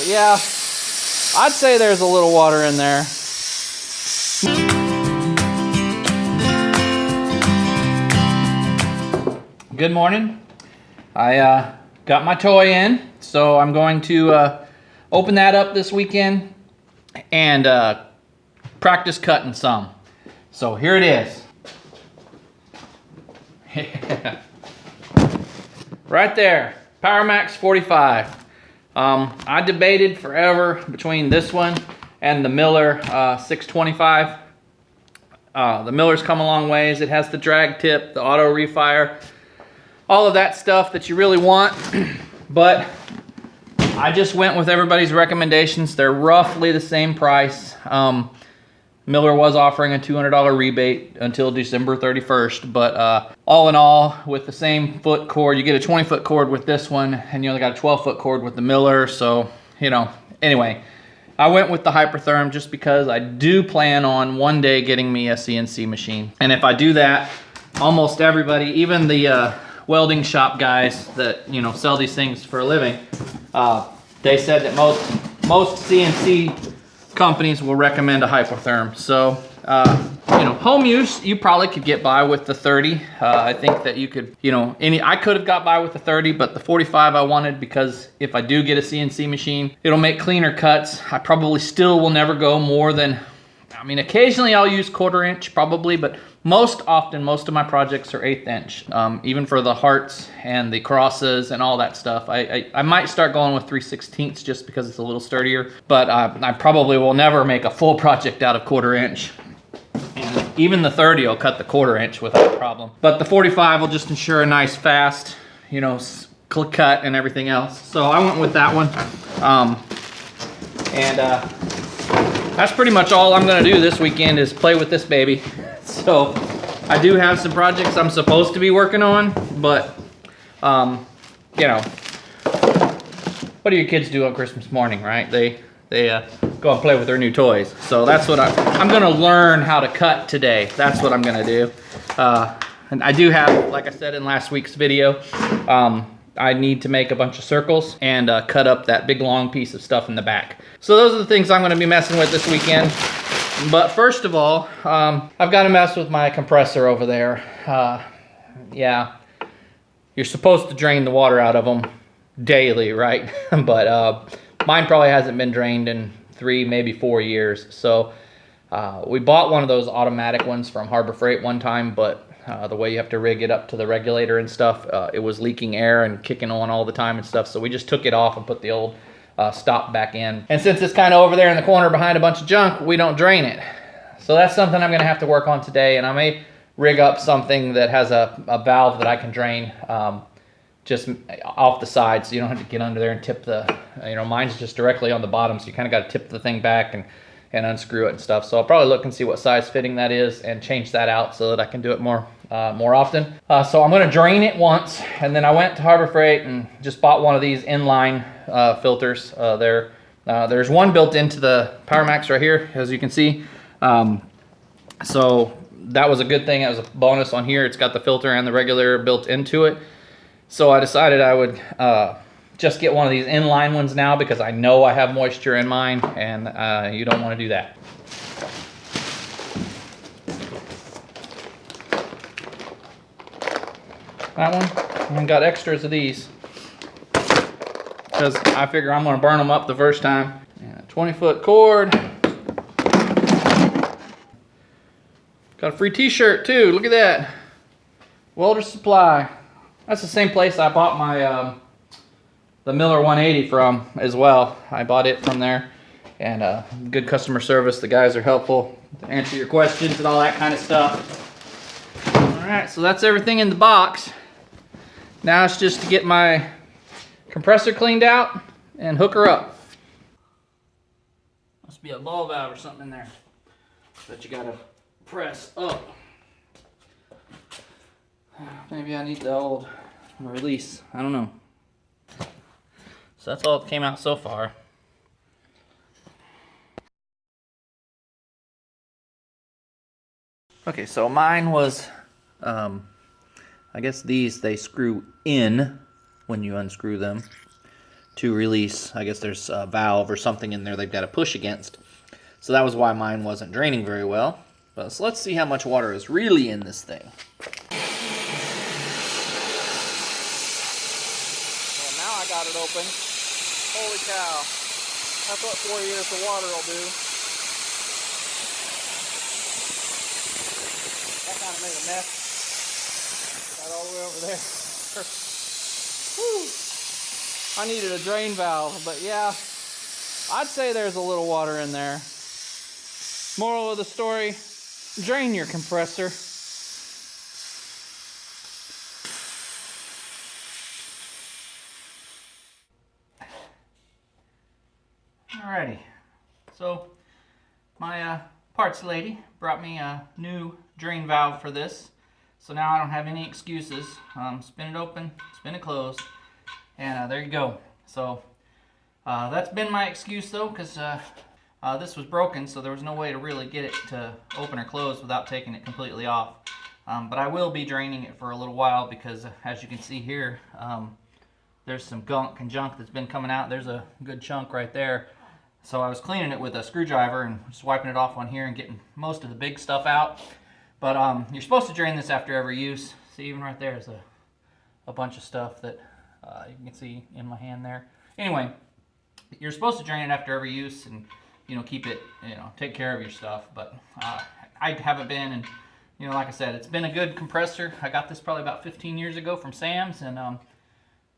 yeah, I'd say there's a little water in there. Good morning. I got my toy in, so I'm going to open that up this weekend and practice cutting some. So here it is. Right there, PowerMax 45. I debated forever between this one and the Miller 625. The Miller's come a long ways. It has the drag tip, the auto refire, all of that stuff that you really want. But I just went with everybody's recommendations. They're roughly the same price. Miller was offering a $200 rebate until December 31st, but all in all, with the same foot cord, you get a 20-foot cord with this one, and you only got a 12-foot cord with the Miller, so, you know, anyway. I went with the Hypertherm just because I do plan on one day getting me a CNC machine. And if I do that, almost everybody, even the welding shop guys that, you know, sell these things for a living, they said that most CNC companies will recommend a Hypertherm. So, you know, home use, you probably could get by with the 30. I think that you could, you know, I could have got by with the 30, but the 45 I wanted because if I do get a CNC machine, it'll make cleaner cuts. I probably still will never go more than, I mean, occasionally I'll use 1/4 inch probably, but most often, most of my projects are 1/8 inch. Even for the hearts and the crosses and all that stuff. I might start going with 3/16 just because it's a little sturdier, but I probably will never make a full project out of 1/4 inch. And even the 30 will cut the 1/4 inch without a problem. But the 45 will just ensure a nice fast, you know, cut and everything else. So I went with that one. That's pretty much all I'm gonna do this weekend is play with this baby. So I do have some projects I'm supposed to be working on, but you know, what do your kids do on Christmas morning, right? They go and play with their new toys. So that's what I'm gonna learn how to cut today. That's what I'm gonna do. And I do have, like I said in last week's video, I need to make a bunch of circles and cut up that big long piece of stuff in the back. So those are the things I'm gonna be messing with this weekend. But first of all, I've got to mess with my compressor over there. Yeah, you're supposed to drain the water out of them daily, right? But mine probably hasn't been drained in 3, maybe 4 years. So we bought one of those automatic ones from Harbor Freight one time, but the way you have to rig it up to the regulator and stuff, it was leaking air and kicking on all the time and stuff. So we just took it off and put the old stop back in. And since it's kind of over there in the corner behind a bunch of junk, we don't drain it. So that's something I'm gonna have to work on today, and I may rig up something that has a valve that I can drain just off the side, so you don't have to get under there and tip the, you know, mine's just directly on the bottom, so you kind of got to tip the thing back and unscrew it and stuff. So I'll probably look and see what size fitting that is and change that out so that I can do it more often. So I'm gonna drain it once, and then I went to Harbor Freight and just bought one of these inline filters. There's one built into the PowerMax right here, as you can see. So that was a good thing. It was a bonus on here. It's got the filter and the regulator built into it. So I decided I would just get one of these inline ones now because I know I have moisture in mine, and you don't want to do that. That one, I got extras of these because I figure I'm going to burn them up the first time. And a 20-foot cord. Got a free t-shirt too, look at that. Welder Supply. That's the same place I bought my the Miller 180 from as well. I bought it from there, and good customer service. The guys are helpful to answer your questions and all that kind of stuff. All right, so that's everything in the box. Now it's just to get my compressor cleaned out and hook her up. Must be a ball valve or something in there that you gotta press up. Maybe I need the old release, I don't know. So that's all that came out so far. Okay, so mine was, I guess these, they screw in when you unscrew them. to release. I guess there's a valve or something in there they've got to push against. So that was why mine wasn't draining very well. But so let's see how much water is really in this thing. Well, now I got it open. Holy cow. That's what 4 liters of water will do. That kind of made a mess. Right all the way over there. Whew. I needed a drain valve, but yeah, I'd say there's a little water in there. Moral of the story, drain your compressor. Alrighty, so my parts lady brought me a new drain valve for this. So now I don't have any excuses. Spin it open, spin it closed, and there you go. So that's been my excuse though, because this was broken, so there was no way to really get it to open or close without taking it completely off. But I will be draining it for a little while because as you can see here, there's some gunk and junk that's been coming out. There's a good chunk right there. So I was cleaning it with a screwdriver and just wiping it off on here and getting most of the big stuff out. But you're supposed to drain this after every use. See, even right there is a bunch of stuff that you can see in my hand there. Anyway, you're supposed to drain it after every use and, you know, keep it, you know, take care of your stuff. But I haven't been, and, you know, like I said, it's been a good compressor. I got this probably about 15 years ago from Sam's, and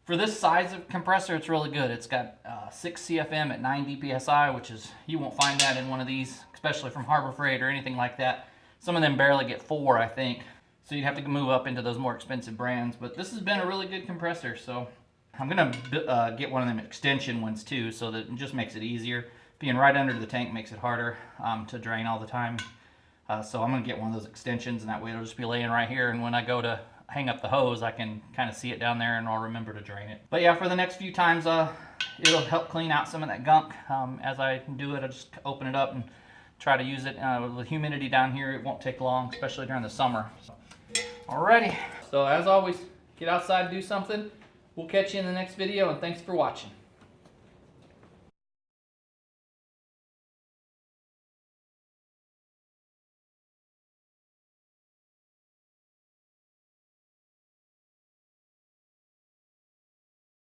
for this size of compressor, it's really good. It's got 6 CFM at 9 DPSI, which is, you won't find that in one of these, especially from Harbor Freight or anything like that. Some of them barely get 4, I think. So you'd have to move up into those more expensive brands. But this has been a really good compressor. So I'm going to get one of them extension ones too, so that it just makes it easier. Being right under the tank makes it harder to drain all the time. So I'm going to get one of those extensions, and that way it'll just be laying right here. And when I go to hang up the hose, I can kind of see it down there and I'll remember to drain it. But yeah, for the next few times, it'll help clean out some of that gunk. As I do it, I'll just open it up and try to use it. With humidity down here, it won't take long, especially during the summer. Alrighty, so as always, get outside, do something. We'll catch you in the next video, and thanks for watching.